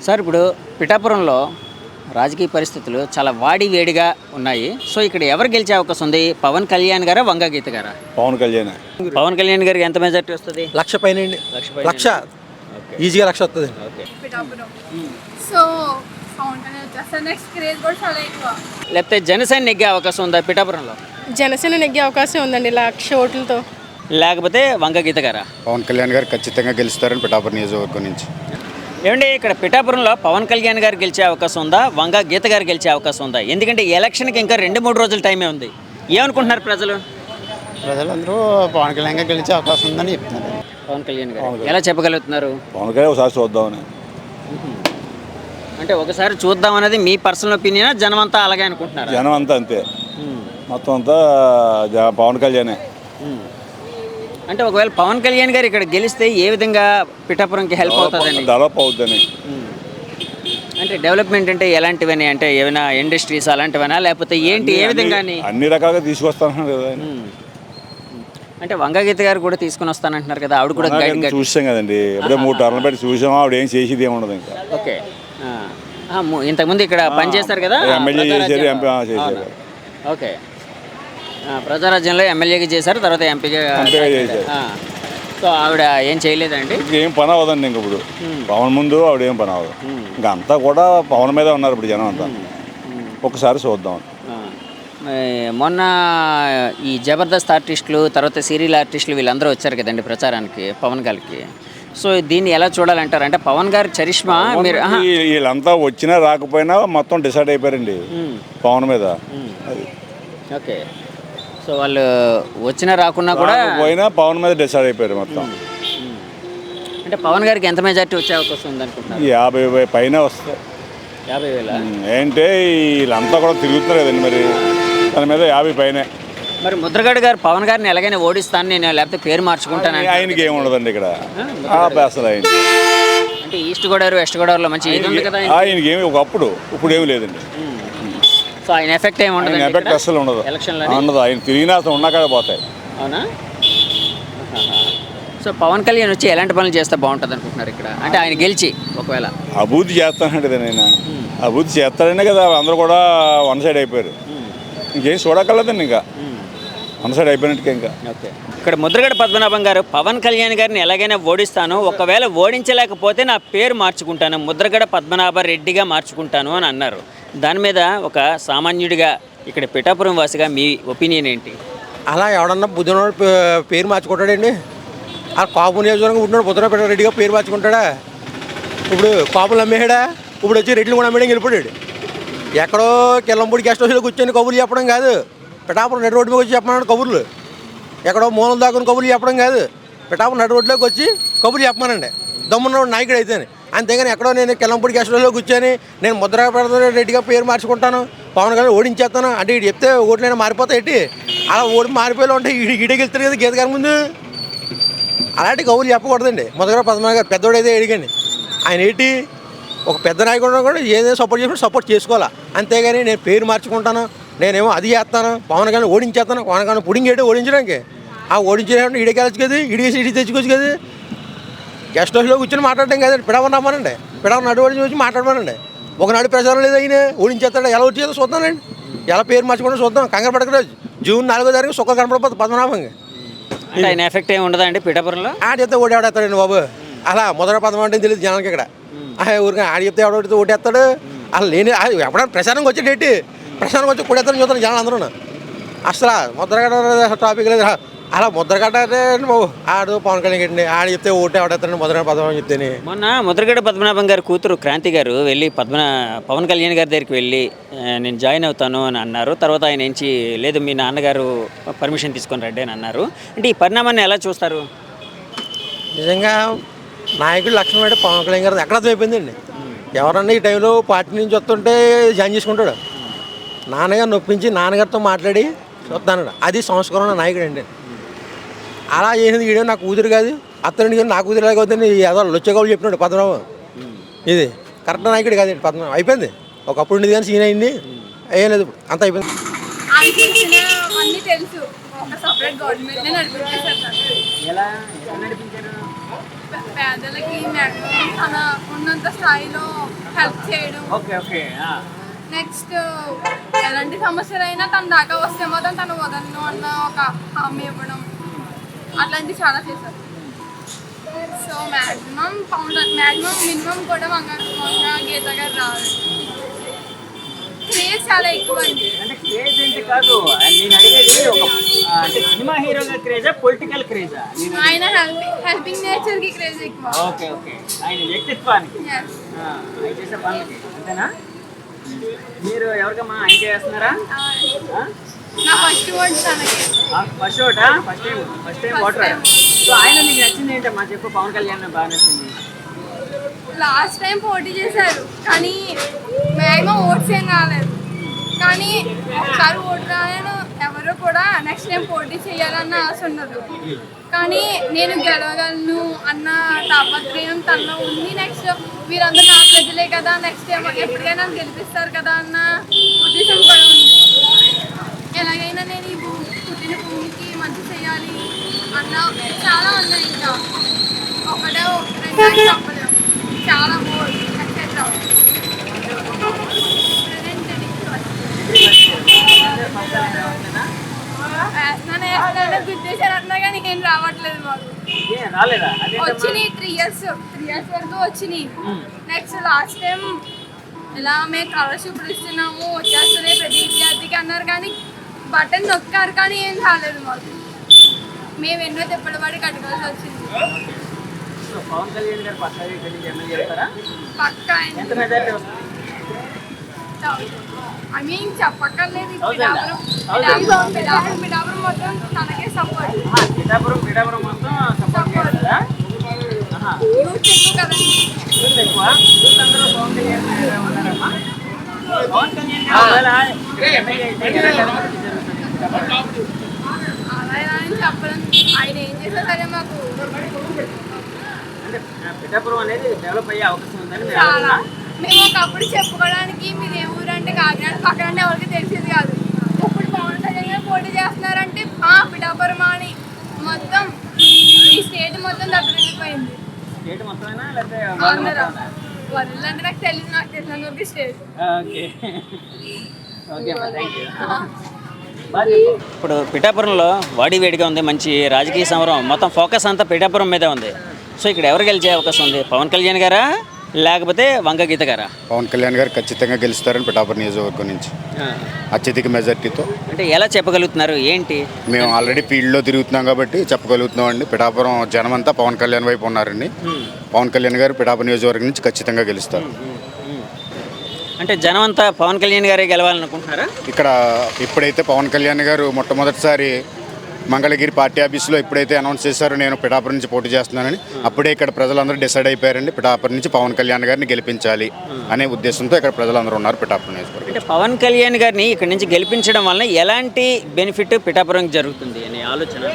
Sir ఇప్పుడు పిఠాపురంలో రాజకీయ పరిస్థితులు చాలా వేడిగా ఉన్నాయి. సో ఇక్కడ ఎవరు గెలిచే అవకాశం ఉంది? పవన్ కళ్యాణ్ గారా, వంగ గీత గారా? పవన్ కళ్యాణ్ గారికి ఎంత మెజార్టీ వస్తుంది? 1,00,000 పైన అండి. 1,00,000 ఈజీగా 1,00,000 వస్తుంది. సో నెక్స్ట్ క్రేజ్ కూడా చాలా ఎక్కువ. లేకపోతే జనసేన నెగ్గే అవకాశం ఉందా పిఠాపురంలో? జనసేన నెగ్గే అవకాశం ఉందండి 1,00,000 ఓట్లతో. లేకపోతే వంగ గీత గారా? పవన్ కళ్యాణ్ గారు ఖచ్చితంగా గెలుస్తారని పిఠాపురం నియోజకవర్గం నుంచి. ఏమండి ఇక్కడ పిఠాపురంలో పవన్ కళ్యాణ్ గారు గెలిచే అవకాశం ఉందా, వంగ గీత గారు గెలిచే అవకాశం ఉందా? ఎందుకంటే ఈ ఎలక్షన్కి ఇంకా 2-3 రోజుల టైమే ఉంది. ఏమనుకుంటున్నారు ప్రజలందరూ పవన్ కళ్యాణ్ గారు గెలిచే అవకాశం ఉందని చెప్తున్నారు. పవన్ కళ్యాణ్ గారు ఎలా చెప్పగలుగుతున్నారు? పవన్ కళ్యాణ్ ఒకసారి చూద్దామని. అంటే ఒకసారి చూద్దాం అనేది మీ పర్సనల్ ఒపీనియనా? జనం అంతా అలాగే అనుకుంటున్నారు? జనం అంతా అంతే, మొత్తం అంతా పవన్ కళ్యాణే. అంటే ఒకవేళ పవన్ కళ్యాణ్ గారు ఇక్కడ గెలిస్తే ఏ విధంగా పిఠాపురంకి హెల్ప్ అవుతుందని? డెవలప్ అవుతుందని. అంటే డెవలప్మెంట్ అంటే ఎలాంటివని? అంటే ఏమైనా ఇండస్ట్రీస్ అలాంటివనా, లేకపోతే ఏంటి, ఏ విధంగా? అన్ని రకాలుగా తీసుకొస్తాను కదా. అంటే వంగగీత గారు కూడా తీసుకుని వస్తానంటున్నారు కదా, ఆవిడ కూడా చూసాం కదండి. ఇప్పుడే 3 టర్న్లు పెట్టి చూసాము, ఆవిడ ఏం చేసేది ఏముండదు ఇంకా. ఓకే, ఇంతకుముందు ఇక్కడ పనిచేస్తారు కదా, ఎమ్మెల్యే చేశారు, ఎంపీ చేశారు. ఓకే, ప్రజారాజ్యంలో ఎమ్మెల్యేగా చేశారు, తర్వాత ఎంపీగా చేశారు. సో ఆవిడ ఏం చేయలేదండి? ఏం పని అవ్వదండి ఇంక ఇప్పుడు. పవన్ ముందు ఆవిడ ఏం పని అవ్వదు. ఇంకా అంతా కూడా పవన్ మీద ఉన్నారు ఇప్పుడు జనం అంతా. ఒకసారి చూద్దాం. మొన్న ఈ జబర్దస్త్ ఆర్టిస్టులు, తర్వాత సీరియల్ ఆర్టిస్టులు వీళ్ళందరూ వచ్చారు కదండి ప్రచారానికి పవన్ గారికి. సో దీన్ని ఎలా చూడాలంటారు? అంటే పవన్ గారి చరిష్మా మీరు వీళ్ళంతా వచ్చినా రాకపోయినా మొత్తం డిసైడ్ అయిపోయారండి పవన్ మీద. ఓకే, సో వాళ్ళు వచ్చినా రాకున్నా కూడా పోయినా పవన్ మీద డిసైడ్ అయిపోయారు మొత్తం. అంటే పవన్ గారికి ఎంత మెజార్టీ వచ్చే అవకాశం ఉంది అనుకుంటున్నారు? 50,000 పైన వస్తాయి. 50,000 ఏంటంటే వీళ్ళంతా కూడా తిరుగుతున్నారు కదండి, మరి దాని మీద 50 పైనే. మరి ముద్రగడ గారు పవన్ గారిని ఎలాగైనా ఓడిస్తాను నేను, లేకపోతే పేరు మార్చుకుంటాను. ఆయనకి ఏమి ఉండదండి ఇక్కడ అసలు. ఆయన అంటే ఈస్ట్ గోదావరి, వెస్ట్ గోదావరిలో మంచి ఇది ఉంది కదా ఆయనకి ఏమి ఒకప్పుడు, ఇప్పుడు ఏమి లేదండి. సో ఆయన ఎఫెక్ట్ ఏమి ఉండదు, ఎఫెక్ట్ అసలు ఉండదు, ఎలక్షన్లో ఉండదు. ఆయన తిరిగినా అసలు ఉన్నాక పోతాయి. అవునా? సో పవన్ కళ్యాణ్ వచ్చి ఎలాంటి పనులు చేస్తే బాగుంటుంది అనుకుంటున్నారు ఇక్కడ? అంటే ఆయన గెలిచి ఒకవేళ అభివృద్ధి చేస్తానంటే ఆయన అభివృద్ధి చేస్తాడనే కదా అందరూ కూడా వన్ సైడ్ అయిపోయారు. ఇంకేం చూడగలదండి, ఇంకా వన్ సైడ్ అయిపోయినట్టుగా. ఇంకా ఓకే, ఇక్కడ ముద్రగడ పద్మనాభం గారు పవన్ కళ్యాణ్ గారిని ఎలాగైనా ఓడిస్తాను, ఒకవేళ ఓడించలేకపోతే నా పేరు మార్చుకుంటాను, ముద్రగడ పద్మనాభ రెడ్డిగా మార్చుకుంటాను అని అన్నారు. దాని మీద ఒక సామాన్యుడిగా, ఇక్కడ పిఠాపురం వాసిగా మీ ఒపీనియన్ ఏంటి? అలా ఎవడన్నా బుద్ధునోడు పేరు మార్చుకుంటాడండి? ఆ కాపు నియోజకవర్గం ఉంటున్నాడు బుద్ధన రెడ్డిగా పేరు మార్చుకుంటాడా? ఇప్పుడు కాపులు అమ్మేడా, ఇప్పుడు వచ్చి రెడ్లు కూడా అమ్మేయడం వెళ్ళిపోయాడు. ఎక్కడో కిల్లంపూడి గెస్ట్ హౌస్లో కూర్చొని కబుర్లు చెప్పడం కాదు, పిఠాపురం నడి రోడ్డు మీద వచ్చి చెప్పమన్నాడు కబుర్లు. ఎక్కడో మూలం దాకుని కబుర్లు చెప్పడం కాదు, పిఠాపురం నడి రోడ్లోకి వచ్చి కబుర్లు చెప్పమనండి దమ్మున్నవాడు నాయకుడు అయితేనే. అంతేగాని ఎక్కడో నేను కిల్లంపూడి గెస్ట్ హౌస్లో కూర్చొని నేను ముద్రగడ రెడ్డిగా పేరు మార్చుకుంటాను, పవన్ కళ్యాణ్ ఓడించేస్తాను అంటే ఇటు చెప్తే ఓట్లైనా మారిపోతాయి ఏంటి? అలా ఓడి మారిపోయేలా ఉంటే ఈడే గెలుతారు కదా గీత గారి ముందు. అలాంటి కబుర్లు చెప్పకూడదండి. ముద్రగడ పద్మనాభం గారు పెద్దోడైతే ఏడిగండి. ఆయన ఏంటి ఒక పెద్ద నాయకుడు కూడా ఏదైనా సపోర్ట్ చేసుకుంటే సపోర్ట్ చేసుకోవాలా. అంతేగాని నేను పేరు మార్చుకుంటాను, నేనేమో అది చేస్తాను, పవన్ కళ్యాణ్ ఓడించేస్తాను, పవన్ కళ్యాణ్ పుడింగేటి ఓడించడానికి. ఆ ఓడించేటప్పుడు ఈడికి వెళ్ళచ్చు కదా, ఈడికేసి ఈడికి తెచ్చుకోవచ్చు కదా. గెస్ట్ హౌస్లో కూర్చొని మాట్లాడటం కదండి, పిడవని రమ్మనండి, పిడవని నడువడి వచ్చి మాట్లాడమనండి. ఒకనాడు ప్రచారం లేదు, అయినా ఓడించేస్తాడు, ఎలా వచ్చేదో చూద్దానండి, ఎలా పేరు మార్చుకుంటే చూద్దాం. కంగారు పడకరాజు జూన్ 4వ తారీఖు సుఖ కనపడిపోతుంది పద్మనాభంగా. అంటే ఆయన ఎఫెక్ట్ ఏమి ఉండదా అండి పిఠాపురంలో? ఆడ చెప్తే ఓడేస్తాడండి బాబు. అలా మొదటి పద్మనాభం అంటే తెలియదు జనాలకి ఇక్కడ. ఊరికి ఆడ చెప్తే ఎవడో ఓటేస్తాడు. అలా లేని ఎప్పుడైనా ప్రచారంకి వచ్చేటట్టు ప్రచారంకి వచ్చి కొడేస్తారని చూస్తాను జనాలు అందరూ. అసలు ముద్రగడ టాపిక్ లేదు. అలా ముద్రగడ బాబు ఆడు పవన్ కళ్యాణ్ గట్టి ఆడ చెప్తే ఓటే ఎవడేస్తాడు ముద్రగడ పద్మనాభం చెప్తేనే. మొన్న ముద్రగడ పద్మనాభం గారి కూతురు క్రాంతి గారు వెళ్ళి పవన్ కళ్యాణ్ గారి దగ్గరికి వెళ్ళి నేను జాయిన్ అవుతాను అని అన్నారు. తర్వాత ఆయన ఏంచి లేదు మీ నాన్నగారు పర్మిషన్ తీసుకొని రండి అని అన్నారు. అంటే ఈ పరిణామాన్ని ఎలా చూస్తారు? నిజంగా నాయకుడు లక్షణం అంటే పవన్ కళ్యాణ్ గారు ఎక్కడ అయిపోయిందండి. ఎవరన్నా ఈ టైంలో పార్టీ నుంచి వస్తుంటే జాయిన్ చేసుకుంటాడు. నాన్నగారు నొప్పించి నాన్నగారితో మాట్లాడి చూస్తాడు. అది సంస్కరణ నాయకుడు అండి. అలా చేసింది వీడియో నాకు కూతురు కాదు, అతనికి నా కూతురు లేకపోతే ఏదో లొచ్చగోళ్ళు చెప్పినాడు పద్మనాభం. ఇది కరెక్ట్ నాయకుడు కాదండి పద్మనాభం. అయిపోయింది, ఒకప్పుడు ఉండేది కానీ సీన్ అయింది, ఏం లేదు, అంత అయిపోయింది. తెలుసు ఒక సపరేట్ గవర్నమెంట్ పేదలకి మ్యాక్సిమం తన ఉన్నంత స్థాయిలో హెల్ప్ చేయడం. ఓకే ఓకే నెక్స్ట్ ఎలాంటి సమస్యలైనా తన దాకా వస్తే మాత్రం తను వదలను అన్న ఒక హామీ ఇవ్వడం, అట్లాంటివి చాలా చేశారు. సో మ్యాక్సిమం మినిమం కూడా వంగ గీత గారు రావాలి. క్రేజ్ చాలా ఎక్కువ అండి. అంటే క్రేజ్ ఏంటి కాదు, నేను అడిగేది ఒక అంటే సినిమా హీరోగా క్రేజా పొలిటికల్ క్రేజా? ఆయన హెల్పింగ్ నేచర్కి క్రేజ్ ఎక్కువ. ఓకే ఓకే, ఆయన వ్యక్తిత్వానికి, Yes. ఆయన చేసే పనులకి, అంతేనా? మీరు ఎవరికమ్మా ఆయన చేస్తున్నారా? నా ఫస్ట్ వర్డ్ తనకి. ఫస్ట్ ఓటా? First time voter. సో ఆయన మీకు నచ్చింది ఏంటమ్మా చెప్పు? పవన్ కళ్యాణ్ బాగా నచ్చింది. లాస్ట్ టైం పోటీ చేశారు కానీ మ్యాక్సిమం ఓట్స్ ఏం రాలేదు. కానీ ఒకసారి ఓటు రాయను ఎవరు కూడా నెక్స్ట్ టైం పోటీ చేయాలన్న ఆశ ఉండదు. కానీ నేను గెలవగలను అన్న తాపత్రయం తనలో ఉంది. నెక్స్ట్ వీరందరూ నా ప్రజలే కదా, నెక్స్ట్ టైం ఎప్పటికైనా గెలిపిస్తారు కదా అన్న ఉద్దేశం కూడా ఉంది. ఎలాగైనా నేను ఈ పుట్టిన భూమికి మంచి చేయాలి అన్న చాలా ఉన్నాయి. ఇంకా ఒకటే రెండు చెప్పలేము, చాలా మోర్ ఎక్సెట్రా. వేస్తున్నానే గుర్తించాను అంటున్నా కానీ ఏం రావట్లేదు మాకు. రాలేదా? వచ్చినాయి 3 years వరకు వచ్చినాయి. నెక్స్ట్ లాస్ట్ టైం ఇలా మేము స్కాలర్షిప్లు ఇస్తున్నాము వచ్చేస్తున్నాయి ప్రతి విద్యార్థికి అన్నారు కానీ బటన్ నొక్కారు కానీ ఏం రాలేదు మాకు. మేము ఎన్నో తిప్పలు పడి కట్టుకోవాల్సి వచ్చింది. పవన్ కళ్యాణ్ గారు పక్కా ఎమ్మెల్యే చేస్తారా? పక్కా ఎంత మెజారిటీ వస్తుంది? ఐ మీన్ చెప్పక్కర్లేదు. పిఠాపురం మొత్తం తనకే సపోర్ట్. పిఠాపురం మొత్తం సపోర్ట్ చేస్తారా? యూత్ ఎక్కువ కదండి. యూత్ ఎక్కువ. యూత్ అందరూ పవన్ కళ్యాణ్ ఉన్నారమ్మా. పవన్ కళ్యాణ్ గారు ఎమ్మెల్యే అయితే అలా ఇలా అని చెప్పడం ఆయన ఏం చేసినా సరే మాకు అంటే పిఠాపురం అనేది డెవలప్ అయ్యే అవకాశం ఉందని మీరు చాలా. అనుకుంటున్నారా? మేము ఒకప్పుడు చెప్పుకోవడానికి మీరు ఏ ఊరు అంటే కాకినాడ పక్కన అంటే ఎవరికి తెలిసేది కాదు. ఇప్పుడు పవన్ కళ్యాణ్ గారు పోటీ చేస్తున్నారంటే పిఠాపురం అని మొత్తం ఈ స్టేట్ మొత్తం దగ్గరైపోయింది. స్టేట్ మొత్తమేనా లేకపోతే అందరూ వరల్డ్ అంటే నాకు తెలిసిన వరకు స్టేట్. ఓకే ఓకే అమ్మా, థ్యాంక్ యూ. ఇప్పుడు పిఠాపురంలో వాడి వేడిగా ఉంది, మంచి రాజకీయ సమరం, మొత్తం ఫోకస్ అంతా పిఠాపురం మీదే ఉంది. సో ఇక్కడ ఎవరు గెలిచే అవకాశం ఉంది? పవన్ కళ్యాణ్ గారా లేకపోతే వంగ గీత గారా? పవన్ కళ్యాణ్ గారు ఖచ్చితంగా గెలుస్తారని పిఠాపురం నియోజకవర్గం నుంచి అత్యధిక మెజార్టీతో. అంటే ఎలా చెప్పగలుగుతున్నారు ఏంటి? మేము ఆల్రెడీ ఫీల్డ్లో తిరుగుతున్నాం కాబట్టి చెప్పగలుగుతున్నాం అండి. పిఠాపురం జనం అంతా పవన్ కళ్యాణ్ వైపు ఉన్నారండి. పవన్ కళ్యాణ్ గారు పిఠాపురం నియోజకవర్గం నుంచి ఖచ్చితంగా గెలుస్తారు. అంటే జనం అంతా పవన్ కళ్యాణ్ గారే గెలవాలనుకుంటున్నారా? ఇక్కడ ఇప్పుడైతే పవన్ కళ్యాణ్ గారు మొట్టమొదటిసారి మంగళగిరి పార్టీ ఆఫీస్లో ఎప్పుడైతే అనౌన్స్ చేశారో నేను పిఠాపురం నుంచి పోటీ చేస్తున్నానని, అప్పుడే ఇక్కడ ప్రజలందరూ డిసైడ్ అయిపోయారండి పిఠాపురం నుంచి పవన్ కళ్యాణ్ గారిని గెలిపించాలి అనే ఉద్దేశంతో ఇక్కడ ప్రజలందరూ ఉన్నారు పిఠాపురం నియోజకవర్గం. అంటే పవన్ కళ్యాణ్ గారిని ఇక్కడ నుంచి గెలిపించడం వల్ల ఎలాంటి బెనిఫిట్ పిఠాపురంకి జరుగుతుంది అనే ఆలోచన?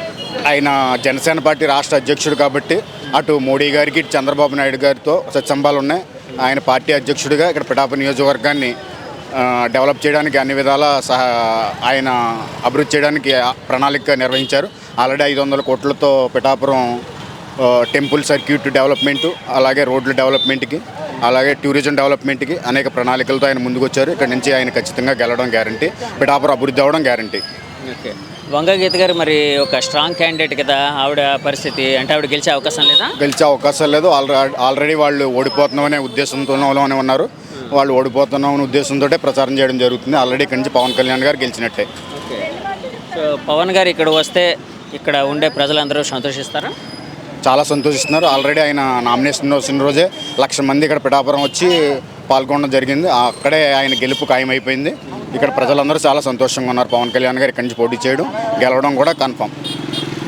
ఆయన జనసేన పార్టీ రాష్ట్ర అధ్యక్షుడు కాబట్టి అటు మోడీ గారికి ఇటు చంద్రబాబు నాయుడు గారితో సత్సంబాలు ఉన్నాయి. ఆయన పార్టీ అధ్యక్షుడిగా ఇక్కడ పిఠాపురం నియోజకవర్గాన్ని డెవలప్ చేయడానికి అన్ని విధాల ఆయన అభివృద్ధి చేయడానికి ప్రణాళిక నిర్వహించారు. ఆల్రెడీ 500 కోట్లతో పిఠాపురం టెంపుల్ సర్క్యూట్ డెవలప్మెంటు, అలాగే రోడ్ల డెవలప్మెంట్కి, అలాగే టూరిజం డెవలప్మెంట్కి అనేక ప్రణాళికలతో ఆయన ముందుకు వచ్చారు. ఇక్కడ నుంచి ఆయన ఖచ్చితంగా గెలవడం గ్యారంటీ, పిఠాపురం అభివృద్ధి అవ్వడం గ్యారంటీ. ఓకే. వంగ గీత గారు మరి ఒక స్ట్రాంగ్ క్యాండిడేట్ కదా, ఆవిడ పరిస్థితి అంటే ఆవిడ గెలిచే అవకాశం లేదా? గెలిచే అవకాశం లేదు. ఆల్రెడీ వాళ్ళు ఓడిపోతున్నామనే ఉద్దేశంతోనే ఉన్నారు. వాళ్ళు ఓడిపోతున్నామనే ఉద్దేశంతో ప్రచారం చేయడం జరుగుతుంది. ఆల్రెడీ ఇక్కడి నుంచి పవన్ కళ్యాణ్ గారు గెలిచినట్టే. ఓకే. సో పవన్ గారు ఇక్కడ వస్తే ఇక్కడ ఉండే ప్రజలందరూ సంతోషిస్తారా? చాలా సంతోషిస్తున్నారు. ఆల్రెడీ ఆయన నామినేషన్ వచ్చిన రోజే 1,00,000 మంది ఇక్కడ పిఠాపురం వచ్చి పాల్గొనడం జరిగింది. అక్కడే ఆయన గెలుపు ఖాయమైపోయింది. ఇక్కడ ప్రజలందరూ చాలా సంతోషంగా ఉన్నారు. పవన్ కళ్యాణ్ గారు ఇక్కడి నుంచి పోటీ చేయడం, గెలవడం కూడా కన్ఫర్మ్.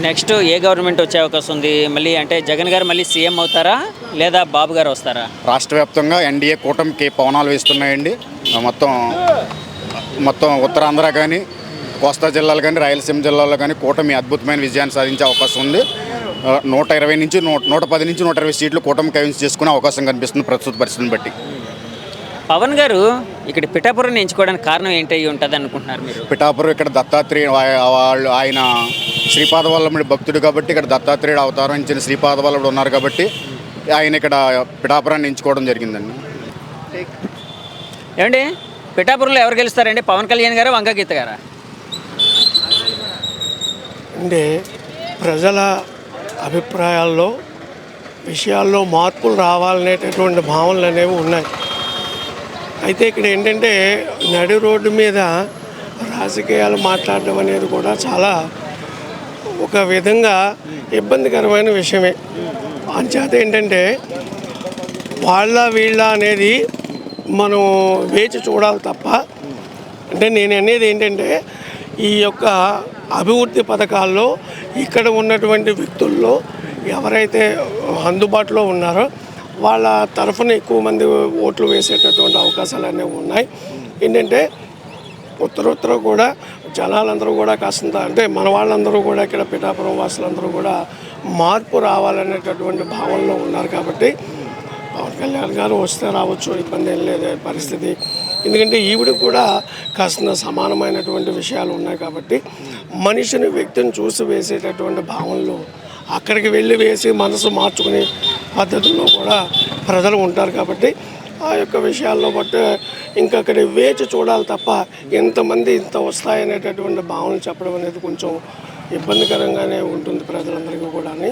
నెక్స్ట్ ఏ గవర్నమెంట్ వచ్చే అవకాశం ఉంది మళ్ళీ? అంటే జగన్ గారు మళ్ళీ సీఎం అవుతారా లేదా బాబు గారు వస్తారా? రాష్ట్ర వ్యాప్తంగా ఎన్డీఏ కూటమికి పవనాలు వేస్తున్నాయండి. మొత్తం ఉత్తరాంధ్ర కానీ, కోస్తా జిల్లాలు కానీ, రాయలసీమ జిల్లాలో కానీ కూటమి అద్భుతమైన విజయాన్ని సాధించే అవకాశం ఉంది. 110 నుంచి 120 సీట్లు కూటమి కైవసం చేసుకునే అవకాశం కనిపిస్తుంది ప్రస్తుత పరిస్థితిని బట్టి. పవన్ గారు ఇక్కడ పిఠాపురం ఎంచుకోవడానికి కారణం ఏంటి అయ్యి ఉంటుంది అనుకుంటున్నారు మీరు? పిఠాపురం ఇక్కడ దత్తాత్రేయ వాళ్ళు ఆయన శ్రీపాదవల్లభుడి భక్తుడు కాబట్టి ఇక్కడ దత్తాత్రేయుడు అవతారం ఇచ్చిన శ్రీపాదవల్లభుడు ఉన్నారు కాబట్టి ఆయన ఇక్కడ పిఠాపురాన్ని ఎంచుకోవడం జరిగిందండి. ఏమండి పిఠాపురంలో ఎవరు గెలుస్తారండి, పవన్ కళ్యాణ్ గారు, వంగ గీత గారా? అంటే ప్రజల అభిప్రాయాల్లో విషయాల్లో మార్పులు రావాలనేటటువంటి భావనలు అనేవి ఉన్నాయి. అయితే ఇక్కడ ఏంటంటే నడి రోడ్డు మీద రాజకీయాలు మాట్లాడడం అనేది కూడా చాలా ఒక విధంగా ఇబ్బందికరమైన విషయమే. అంచేత ఏంటంటే వాళ్ళ వీళ్ళ అనేది మనం వేచి చూడాలి తప్ప, అంటే నేను అనేది ఏంటంటే ఈ యొక్క అభివృద్ధి పథకాల్లో ఇక్కడ ఉన్నటువంటి వ్యక్తుల్లో ఎవరైతే అందుబాటులో ఉన్నారో వాళ్ళ తరఫున ఎక్కువ మంది ఓట్లు వేసేటటువంటి అవకాశాలు అనేవి ఉన్నాయి. ఏంటంటే ఉత్తరోత్తర కూడా జనాలందరూ కూడా కాస్తంత అంటే మన వాళ్ళందరూ కూడా ఇక్కడ పిఠాపురం వాసులందరూ కూడా మార్పు రావాలనేటటువంటి భావనలో ఉన్నారు కాబట్టి పవన్ కళ్యాణ్ గారు వస్తే రావచ్చు, ఇబ్బంది ఏం లేదు పరిస్థితి. ఎందుకంటే ఈవిడికి కూడా కాస్త సమానమైనటువంటి విషయాలు ఉన్నాయి కాబట్టి మనిషిని వ్యక్తిని చూసి వేసేటటువంటి భావనలు అక్కడికి వెళ్ళి వేసి మనసు మార్చుకునే పద్ధతుల్లో కూడా ప్రజలు ఉంటారు కాబట్టి ఆ యొక్క విషయాల్లో బట్టి ఇంకా అక్కడ వేచి చూడాలి తప్ప ఎంతమంది ఇంత వస్తాయనేటటువంటి భావనలు చెప్పడం అనేది కొంచెం ఇబ్బందికరంగానే ఉంటుంది ప్రజలందరికీ కూడా అని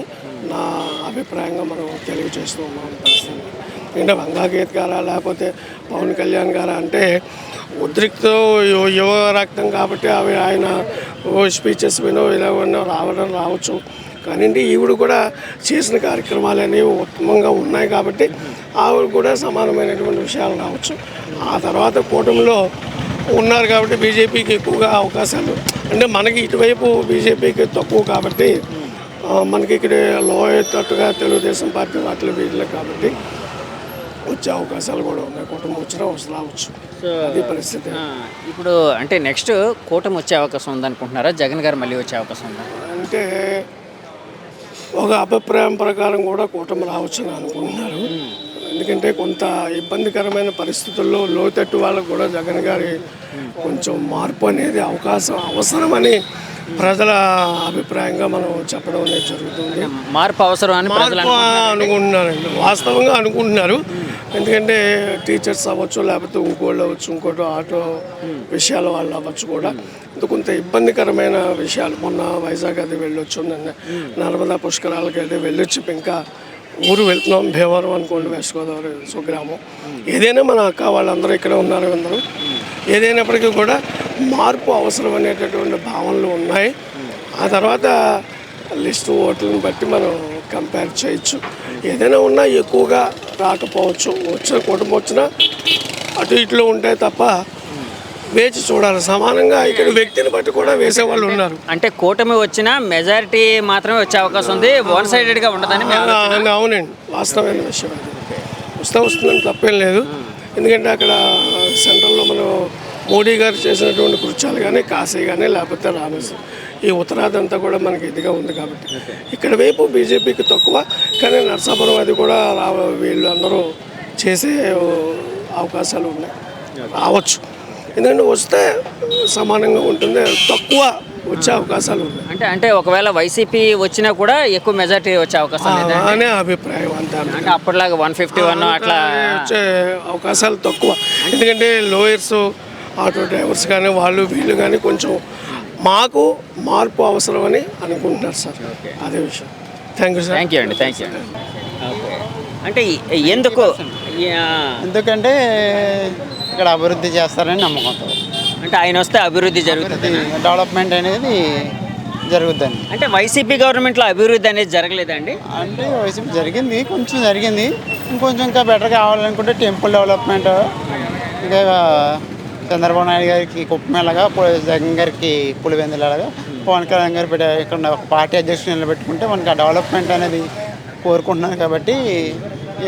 నా అభిప్రాయంగా మనం తెలియజేస్తూ ఉన్నాం పరిస్థితి. ఎందుకంటే వంగా గీత గారా లేకపోతే పవన్ కళ్యాణ్ గారా అంటే ఉద్రిక్త యువ రక్తం కాబట్టి అవి ఆయన స్పీచెస్ వినో ఇలా రావచ్చు. కానీ ఈవిడ కూడా చేసిన కార్యక్రమాలు అనేవి ఉత్తమంగా ఉన్నాయి కాబట్టి ఆవిడ కూడా సమానమైనటువంటి విషయాలు రావచ్చు. ఆ తర్వాత కూటమిలో ఉన్నారు కాబట్టి బీజేపీకి ఎక్కువగా అవకాశాలు, అంటే మనకి ఇటువైపు బీజేపీకి తక్కువ కాబట్టి మనకి ఇక్కడ లోయతట్టుగా తెలుగుదేశం పార్టీ వాటిలో వీళ్ళు కాబట్టి వచ్చే అవకాశాలు కూడా ఉన్నాయి. కూటమి వచ్చినా రావచ్చు, అది పరిస్థితి. ఇప్పుడు అంటే నెక్స్ట్ కూటమి వచ్చే అవకాశం ఉందనుకుంటున్నారా, జగన్ గారు మళ్ళీ వచ్చే అవకాశం ఉందా? అంటే ఒక అభిప్రాయం ప్రకారం కూడా కూటమి రావచ్చని అనుకుంటున్నారు. ఎందుకంటే కొంత ఇబ్బందికరమైన పరిస్థితుల్లో లోతట్టు వాళ్ళకు కూడా జగన్ గారి కొంచెం మార్పు అనేది అవసరమని ప్రజల అభిప్రాయంగా మనం చెప్పడం అనేది జరుగుతుంది. మార్పు అవసరం అని అనుకుంటున్నారండి, వాస్తవంగా అనుకుంటున్నారు. ఎందుకంటే టీచర్స్ అవ్వచ్చు, లేకపోతే ఇంకోళ్ళు అవ్వచ్చు, ఇంకోటి ఆటో విషయాల వాళ్ళు అవ్వచ్చు కూడా కొంత ఇబ్బందికరమైన విషయాలు. మొన్న వైజాగ్ అది వెళ్ళొచ్చు, నర్మదా పుష్కరాలకి అయితే వెళ్ళొచ్చు, ఇంకా ఊరు వెళ్తున్నాం భీమవరం అనుకోండి, వెస్ట్ గోదావరి స్వగ్రామం. ఏదైనా మన అక్క వాళ్ళందరూ ఇక్కడ ఉన్నారు, అందరూ ఏదైనప్పటికీ కూడా మార్పు అవసరం అనేటటువంటి భావనలు ఉన్నాయి. ఆ తర్వాత లిస్టు ఓట్లను బట్టి మనం కంపేర్ చేయొచ్చు. ఏదైనా ఉన్నా ఎక్కువగా రాకపోవచ్చు, వచ్చిన కూటమి వచ్చినా అటు ఇటులో ఉంటాయి తప్ప వేచి చూడాలి. సమానంగా ఇక్కడ వ్యక్తిని బట్టి కూడా వేసేవాళ్ళు ఉన్నారు. అంటే కూటమి వచ్చినా మెజారిటీ మాత్రమే వచ్చే అవకాశం ఉంది, వన్ సైడెడ్గా ఉండదని. అవునండి, వాస్తవమైన విషయం అది. వస్తుందని తప్పేం లేదు. ఎందుకంటే అక్కడ సెంట్రల్లో మనం మోడీ గారు చేసినటువంటి కృత్యాలు కానీ, కాశీ కానీ, లేకపోతే రామేశ్వరం, ఈ ఉత్తరాదంతా కూడా మనకి ఇదిగా ఉంది కాబట్టి ఇక్కడ వైపు బీజేపీకి తక్కువ. కానీ నరసాపురం అది కూడా వీళ్ళు అందరూ చేసే అవకాశాలు ఉన్నాయి, రావచ్చు. ఎందుకంటే వస్తే సమానంగా ఉంటుంది, తక్కువ వచ్చే అవకాశాలు ఉన్నాయి. అంటే ఒకవేళ వైసీపీ వచ్చినా కూడా ఎక్కువ మెజారిటీ వచ్చే అవకాశం అనే అభిప్రాయం అంతే. అంటే అప్పటిలాగా 151 అట్లా వచ్చే అవకాశాలు తక్కువ. ఎందుకంటే లోయర్స్ ఆటో డ్రైవర్స్ కానీ వాళ్ళు వీళ్ళు కానీ కొంచెం మాకు మార్పు అవసరమని అనుకుంటున్నారు సార్, అదే విషయం. Thank you sir. Thank you అండి. అంటే ఎందుకంటే ఇక్కడ అభివృద్ధి చేస్తారని నమ్మకంతో, అంటే ఆయన వస్తే అభివృద్ధి జరుగుతుంది, డెవలప్మెంట్ అనేది జరుగుతుంది. అంటే వైసీపీ గవర్నమెంట్లో అభివృద్ధి అనేది జరగలేదండి? అంటే వైసీపీ కొంచెం జరిగింది, ఇంకొంచెం ఇంకా బెటర్ కావాలనుకుంటే టెంపుల్ డెవలప్మెంట్, ఇంకా చంద్రబాబు నాయుడు గారికి కుప్పమేలాగా, జగన్ గారికి పులివెందులాగా, పవన్ కళ్యాణ్ గారు ఇక్కడ ఒక పార్టీ అధ్యక్షుడు నిలబెట్టుకుంటే మనకి ఆ డెవలప్మెంట్ అనేది కోరుకుంటున్నారు కాబట్టి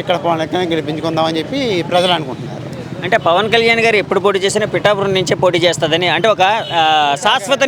ఇక్కడ పవన్ కళ్యాణ్ గెలిపించుకుందామని చెప్పి ప్రజలు అనుకుంటున్నారు. అంటే పవన్ కళ్యాణ్ గారు ఎప్పుడు పోటీ చేసినా పిఠాపురం నుంచే పోటీ చేస్తుందని, అంటే ఒక శాశ్వత